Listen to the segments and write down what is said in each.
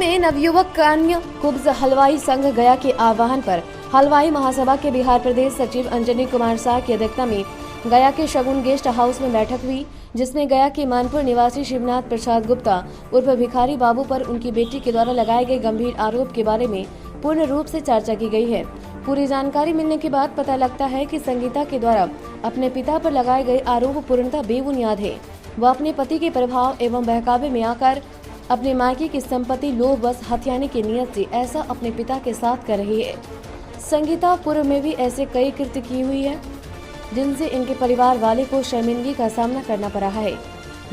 में नवयुवक कन्या कुब्ज हलवाई संघ गया के आह्वान पर हलवाई महासभा के बिहार प्रदेश सचिव अंजनी कुमार शाह की अध्यक्षता में गया के शगुन गेस्ट हाउस में बैठक हुई, जिसमें गया के मानपुर निवासी शिवनाथ प्रसाद गुप्ता उर्फ भिखारी बाबू पर उनकी बेटी के द्वारा लगाए गए गंभीर आरोप के बारे में पूर्ण रूप से चर्चा की गई है। पूरी जानकारी मिलने के बाद पता लगता है कि संगीता के द्वारा अपने पिता पर लगाए गए आरोप पूर्णतः बेबुनियाद है। वह अपने पति के प्रभाव एवं बहकावे में आकर अपने मायके की संपत्ति लोभ बस हथियाने की नियत से ऐसा अपने पिता के साथ कर रही है। संगीता पूर्व में भी ऐसे कई कृत्य की हुई है, जिनसे इनके परिवार वाले को शर्मिंदगी का सामना करना पड़ा है।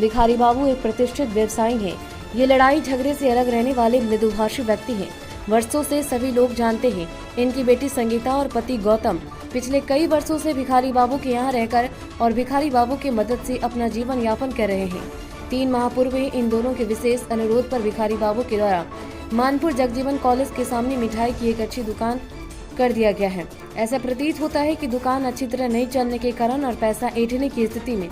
भिखारी बाबू एक प्रतिष्ठित व्यवसायी हैं। ये लड़ाई झगड़े से अलग रहने वाले मृदुभाषी व्यक्ति हैं। वर्षों से सभी लोग जानते हैं। इनकी बेटी संगीता और पति गौतम पिछले कई वर्षों से भिखारी बाबू के यहाँ रहकर और भिखारी बाबू की मदद से अपना जीवन यापन कर रहे हैं। 3 माह पूर्व इन दोनों के विशेष अनुरोध पर भिखारी बाबू के द्वारा मानपुर जगजीवन कॉलेज के सामने मिठाई की एक अच्छी दुकान कर दिया गया है। ऐसा प्रतीत होता है कि दुकान अच्छी तरह नहीं चलने के कारण और पैसा ऐंठने की स्थिति में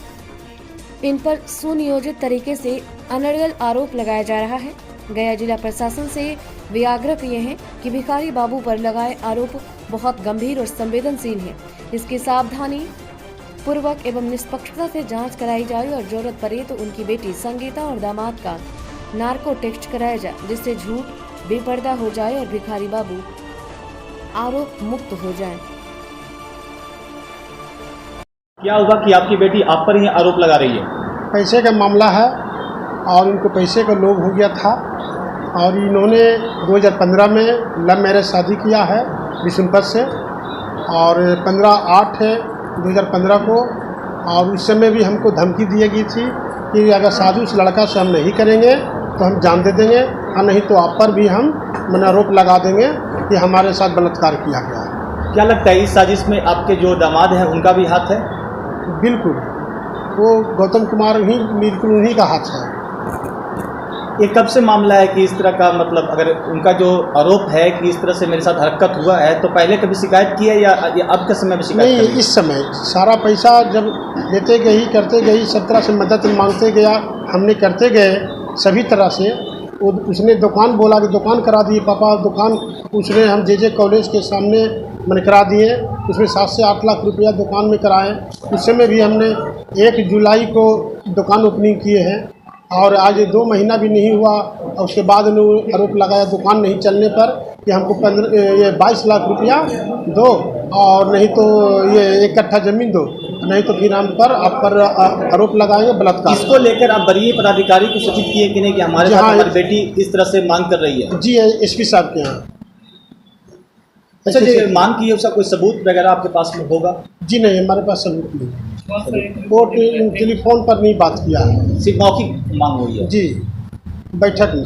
इन पर सुनियोजित तरीके से अनर्गल आरोप लगाया जा रहा है। गया जिला प्रशासन से वे आग्रह किए हैं कि भिखारी बाबू पर लगाए आरोप बहुत गंभीर और संवेदनशील है। इसकी सावधानी पूर्वक एवं निष्पक्षता से जांच कराई जाए और जरूरत पड़े तो उनकी बेटी संगीता और दामाद का नार्को टेस्ट कराया जाए, जिससे झूठ बेपर्दा हो जाए और भिखारी बाबू आरोप मुक्त हो जाए। क्या हुआ कि आपकी बेटी आप पर ही आरोप लगा रही है? पैसे का मामला है और उनको पैसे का लोभ हो गया था और इन्होंने 2015 में लव मैरिज शादी किया है विशुनपत से और 15/8/2015 को, और उस समय भी हमको धमकी दी गई थी कि अगर शादी उस लड़का से हम नहीं करेंगे तो हम जान दे देंगे और नहीं तो आप पर भी हम आरोप लगा देंगे कि हमारे साथ बलात्कार किया गया है। क्या लगता है इस साजिश में आपके जो दामाद हैं उनका भी हाथ है? बिल्कुल, वो गौतम कुमार ही बिल्कुल उन्हीं का हाथ है। ये कब से मामला है कि इस तरह का, मतलब अगर उनका जो आरोप है कि इस तरह से मेरे साथ हरकत हुआ है, तो पहले कभी शिकायत की है या अब के समय में शिकायत? नहीं, इस समय सारा पैसा जब देते गई करते गई, सब तरह से मदद मांगते गया, हमने करते गए सभी तरह से। उसने दुकान बोला कि दुकान करा दिए पापा, दुकान उसने हम जे कॉलेज के सामने मैंने करा दिए। उसमें 7 से 8 लाख रुपया दुकान में कराए। उस समय भी हमने 1 जुलाई को दुकान ओपनिंग किए हैं और आज 2 महीना भी नहीं हुआ और उसके बाद उन्होंने आरोप लगाया दुकान नहीं चलने पर कि हमको 22 लाख रुपया दो और नहीं तो ये 1 कट्ठा ज़मीन दो, नहीं तो फिर हम पर आप पर आरोप लगाएंगे बलात्कार। इसको लेकर आप वरीय पदाधिकारी को सूचित किए कि नहीं कि हमारे साथ हमारी बेटी इस तरह से मांग कर रही है? जी, एसपी साहब के यहाँ। अच्छा जी, मांग की उसका कोई सबूत वगैरह आपके पास में होगा? जी नहीं, हमारे पास सबूत नहीं। वो टेलीफोन पर नहीं बात किया है, सिर्फ मौखिक मांग हुई है? जी, बैठक में।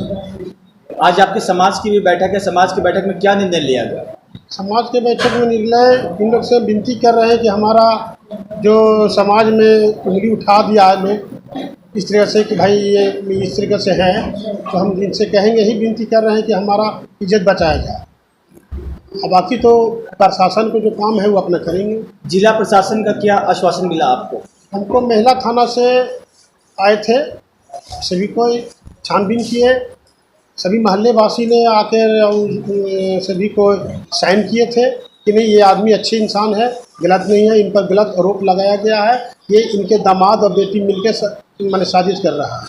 आज आपके समाज की भी बैठक है, समाज की बैठक में क्या निर्णय लिया गया? समाज के बैठक में निर्णय इन लोग से विनती कर रहे हैं कि हमारा जो समाज में उंगली उठा दिया है लोग इस तरह से कि भाई ये इस तरीके से हैं, तो हम इनसे कहेंगे ही, विनती कर रहे हैं कि हमारा इज्जत बचाया जाए। अब बाकी तो प्रशासन को जो काम है वो अपना करेंगे। जिला प्रशासन का क्या आश्वासन मिला आपको? हमको महिला थाना से आए थे, सभी को छानबीन किए, सभी मोहल्ले वासी ने आकर सभी को साइन किए थे कि नहीं ये आदमी अच्छे इंसान है, गलत नहीं है, इन पर गलत आरोप लगाया गया है, ये इनके दामाद और बेटी मिलकर मैंने साजिश कर रहा है।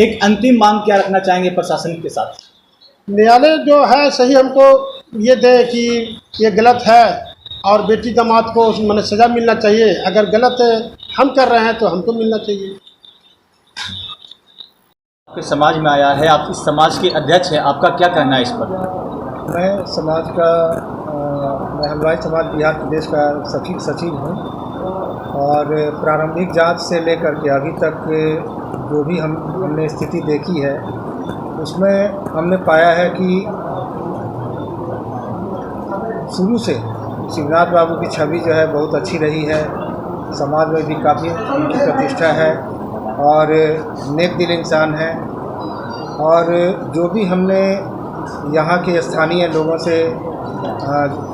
एक अंतिम मांग क्या रखना चाहेंगे प्रशासन के साथ? न्यायालय जो है सही हमको ये दे कि ये गलत है और बेटी दामाद को मैंने सज़ा मिलना चाहिए। अगर गलत हम कर रहे हैं तो हमको मिलना चाहिए। आपके समाज में आया है, आप इस समाज के अध्यक्ष हैं, आपका क्या कहना है इस पर? मैं समाज का मैं हलवाई समाज बिहार प्रदेश का सचिव हूँ और प्रारंभिक जांच से लेकर के अभी तक जो भी हमने स्थिति देखी है उसमें हमने पाया है कि शुरू से शिवनाथ बाबू की छवि जो है बहुत अच्छी रही है। समाज में भी काफ़ी उनकी प्रतिष्ठा है और नेक दिल इंसान है। और जो भी हमने यहाँ के स्थानीय लोगों से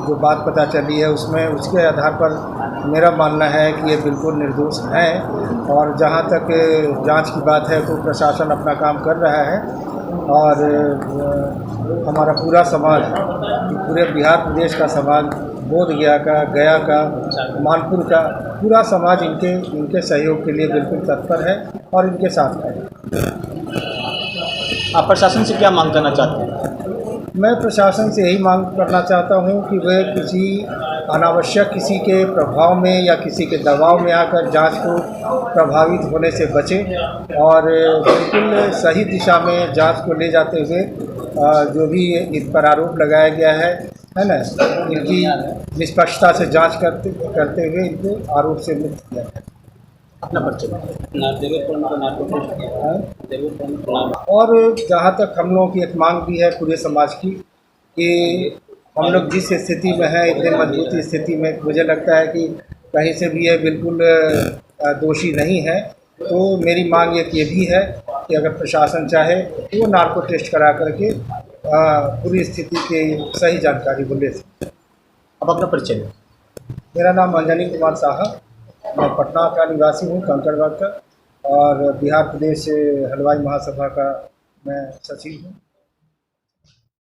जो बात पता चली है उसमें उसके आधार पर मेरा मानना है कि ये बिल्कुल निर्दोष हैं। और जहाँ तक जांच की बात है तो प्रशासन अपना काम कर रहा है और हमारा पूरा समाज, पूरे बिहार प्रदेश का समाज, बोध गया का, मानपुर का पूरा समाज इनके सहयोग के लिए बिल्कुल तत्पर है और इनके साथ है। आप प्रशासन से क्या मांग करना चाहते हैं? मैं प्रशासन से यही मांग करना चाहता हूं कि वे किसी अनावश्यक किसी के प्रभाव में या किसी के दबाव में आकर जांच को प्रभावित होने से बचें और बिल्कुल सही दिशा में जांच को ले जाते हुए जो भी इन पर आरोप लगाया गया है ना, इनकी निष्पक्षता से जांच करते हुए इनको आरोप से मुक्त किया जाए। अपना परिचय। और जहाँ तक हम लोगों की एक मांग भी है पूरे समाज की कि हम लोग जिस स्थिति में हैं, इतने मजबूत स्थिति में, मुझे लगता है कि कहीं से भी ये बिल्कुल दोषी नहीं है। तो मेरी मांग ये भी है कि अगर प्रशासन चाहे तो वो नार्को टेस्ट करा करके पूरी स्थिति की सही जानकारी वो ले सके। अब अपना परिचय। मेरा नाम अंजनी कुमार साहा, मैं पटना का निवासी हूँ, कंकड़बाग का, और बिहार प्रदेश हलवाई महासभा का मैं सचिव हूँ।